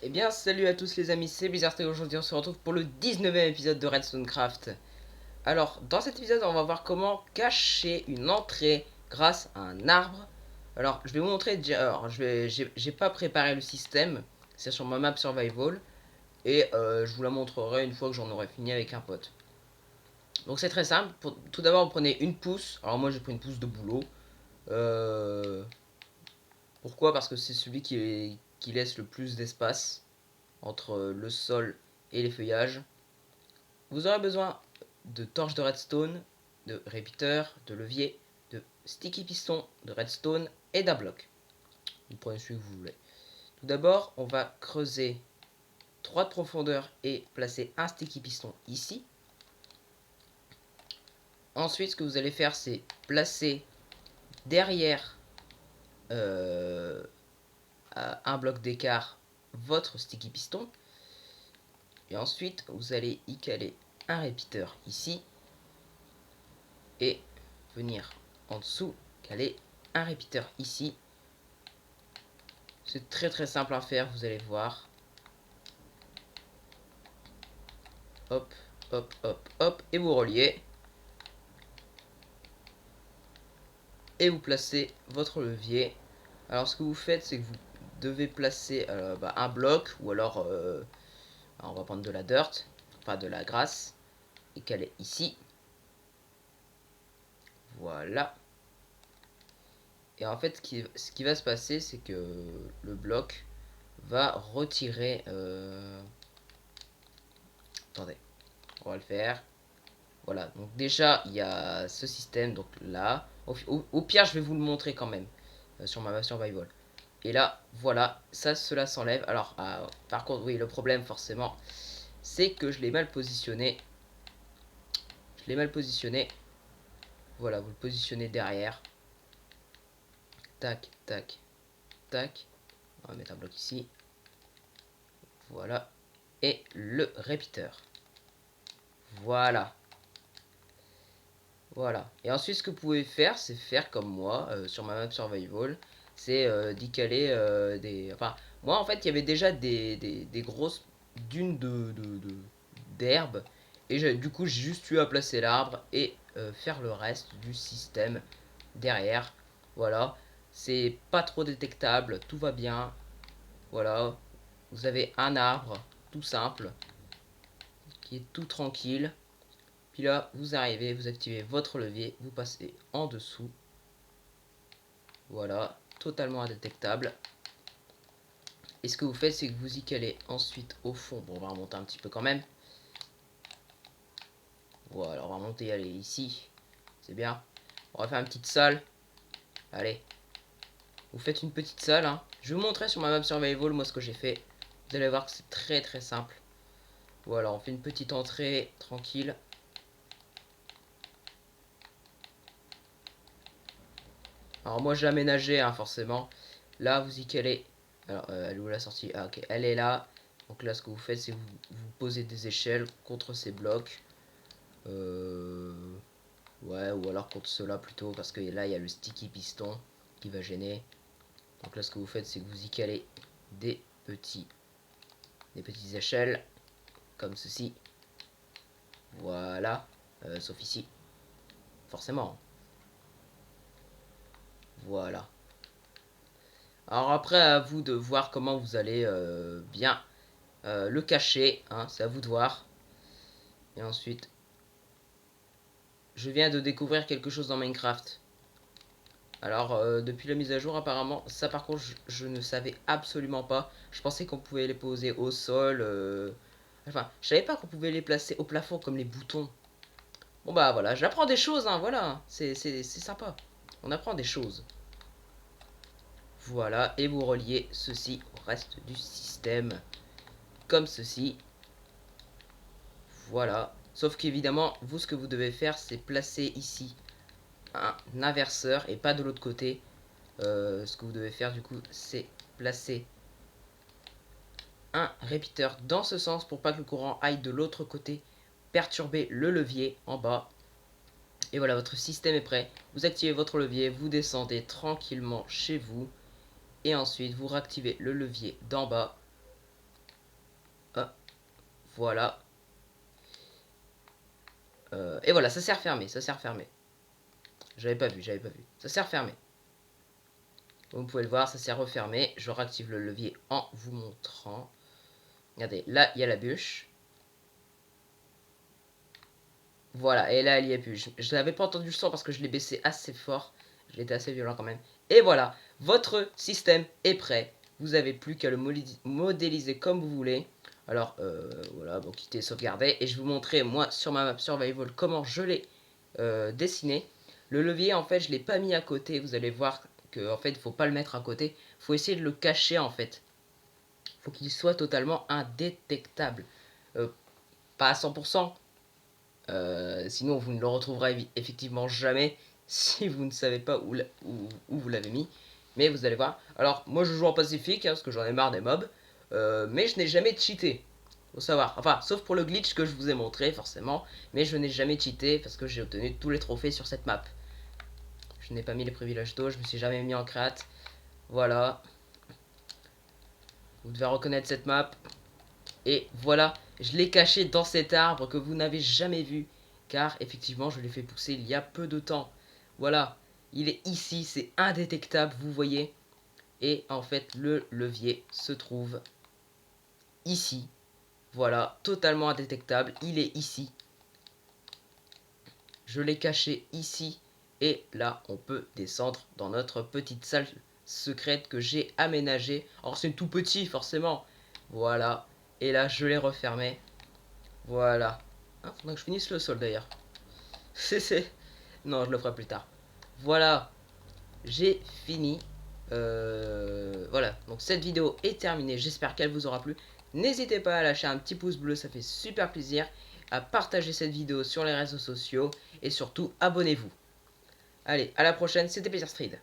Eh bien, salut à tous les amis, c'est Blizzard et aujourd'hui on se retrouve pour le 19e épisode de Redstone Craft. Alors, dans cet épisode, on va voir comment cacher une entrée grâce à un arbre. Alors, je vais vous montrer, alors, j'ai pas préparé le système, c'est sur ma map Survival, et je vous la montrerai une fois que j'en aurai fini avec un pote. Donc c'est très simple, tout d'abord vous prenez une pousse, alors moi j'ai pris une pousse de boulot. Euh, Pourquoi? Parce que c'est celui qui laisse le plus d'espace entre le sol et les feuillages. Vous aurez besoin de torches de redstone, de repeater, de levier, de sticky piston, de redstone et d'un bloc. Vous prenez celui que vous voulez. Tout d'abord, on va creuser 3 de profondeur et placer un sticky piston ici. Ensuite, ce que vous allez faire, c'est placer derrière à un bloc d'écart votre sticky piston. Et ensuite, vous allez y caler un repeater ici. Et venir en dessous, caler un repeater ici. C'est très simple à faire, vous allez voir. Hop, hop, hop, hop, et vous reliez. Et vous placez votre levier. Alors ce que vous faites, c'est que vous devez placer un bloc, ou alors on va prendre de la dirt, enfin de la grasse, et caler ici. Voilà. Et en fait, ce qui va se passer, c'est que le bloc va retirer... Attendez, on va le faire. Voilà, donc déjà, il y a ce système, donc là. Au pire, je vais vous le montrer quand même, sur ma survival. Et là, voilà, ça, cela s'enlève. Alors, par contre, oui, le problème, forcément, c'est que je l'ai mal positionné. Je l'ai mal positionné. Voilà, vous le positionnez derrière. Tac, tac, tac. On va mettre un bloc ici. Voilà. Et le repeater. Voilà. Voilà. Et ensuite, ce que vous pouvez faire, c'est faire comme moi, sur ma map survival. C'est d'y caler des... Enfin, moi, en fait, il y avait déjà des grosses dunes d'herbe. Et du coup, j'ai juste eu à placer l'arbre et faire le reste du système derrière. Voilà. C'est pas trop détectable, tout va bien. Voilà. Vous avez un arbre, tout simple, qui est tout tranquille. Puis là, vous arrivez, vous activez votre levier, vous passez en dessous. Voilà, totalement indétectable. Et ce que vous faites, c'est que vous y calez ensuite au fond. Bon, on va remonter un petit peu quand même. Voilà, on va remonter, allez, ici. C'est bien. On va faire une petite salle. Allez. Vous faites une petite salle. Hein. Je vais vous montrer sur ma map survival, moi, ce que j'ai fait. Vous allez voir que c'est très simple. Voilà, on fait une petite entrée tranquille. Alors moi j'ai aménagé hein, forcément. Là vous y calez. Alors elle est où la sortie? Ah ok, elle est là. Donc là ce que vous faites c'est vous posez des échelles contre ces blocs. Euh, ouais ou alors contre ceux-là plutôt parce que là il y a le sticky piston qui va gêner. Donc là ce que vous faites c'est que vous y calez des petites échelles comme ceci. Voilà. Sauf ici. Forcément. Voilà. Alors après à vous de voir comment vous allez bien le cacher, hein, c'est à vous de voir. Et ensuite, je viens de découvrir quelque chose dans Minecraft. Alors, depuis la mise à jour, apparemment, ça par contre, je ne savais absolument pas. Je pensais qu'on pouvait les poser au sol. Enfin, je savais pas qu'on pouvait les placer au plafond comme les boutons. Bon bah voilà, j'apprends des choses, hein, voilà. C'est sympa. On apprend des choses. Voilà, et vous reliez ceci au reste du système. Comme ceci. Voilà. Sauf qu'évidemment, vous, ce que vous devez faire, c'est placer ici un inverseur et pas de l'autre côté. Ce que vous devez faire, du coup, c'est placer un répéteur dans ce sens pour pas que le courant aille de l'autre côté, perturber le levier en bas. Et voilà, votre système est prêt. Vous activez votre levier, vous descendez tranquillement chez vous. Et ensuite, vous réactivez le levier d'en bas. Voilà. Et voilà, ça s'est refermé, J'avais pas vu. Ça s'est refermé. Comme vous pouvez le voir, ça s'est refermé. Je réactive le levier en vous montrant. Regardez, là, il y a la bûche. Voilà, et là, il y a plus. Je n'avais pas entendu le son parce que je l'ai baissé assez fort. Je l'étais assez violent quand même. Et voilà, votre système est prêt. Vous avez plus qu'à le modéliser comme vous voulez. Alors, voilà, bon, quitter, sauvegarder. Et je vais vous montrer, moi, sur ma map Survival, comment je l'ai dessiné. Le levier, en fait, je ne l'ai pas mis à côté. Vous allez voir que, en fait, il ne faut pas le mettre à côté. Il faut essayer de le cacher, en fait. Il faut qu'il soit totalement indétectable. Pas à 100%. Sinon, vous ne le retrouverez effectivement jamais si vous ne savez pas où vous l'avez mis. Mais vous allez voir. Alors, moi, je joue en pacifique parce que j'en ai marre des mobs. Mais je n'ai jamais cheaté. Faut savoir. Enfin, sauf pour le glitch que je vous ai montré, forcément. Mais je n'ai jamais cheaté parce que j'ai obtenu tous les trophées sur cette map. Je n'ai pas mis les privilèges d'eau. Je me suis jamais mis en créate. Voilà. Vous devez reconnaître cette map. Et voilà, je l'ai caché dans cet arbre que vous n'avez jamais vu. Car effectivement, je l'ai fait pousser il y a peu de temps. Voilà, il est ici, c'est indétectable, vous voyez. Et en fait, le levier se trouve ici. Voilà, totalement indétectable, il est ici. Je l'ai caché ici. Et là, on peut descendre dans notre petite salle secrète que j'ai aménagée. Alors, c'est tout petit, forcément. Voilà. Et là, je l'ai refermé. Voilà. Ah, faudrait que je finisse le sol d'ailleurs. C'est... Non, je le ferai plus tard. Voilà. J'ai fini. Voilà. Donc cette vidéo est terminée. J'espère qu'elle vous aura plu. N'hésitez pas à lâcher un petit pouce bleu. Ça fait super plaisir. À partager cette vidéo sur les réseaux sociaux. Et surtout, abonnez-vous. Allez, à la prochaine. C'était Plaisir Street.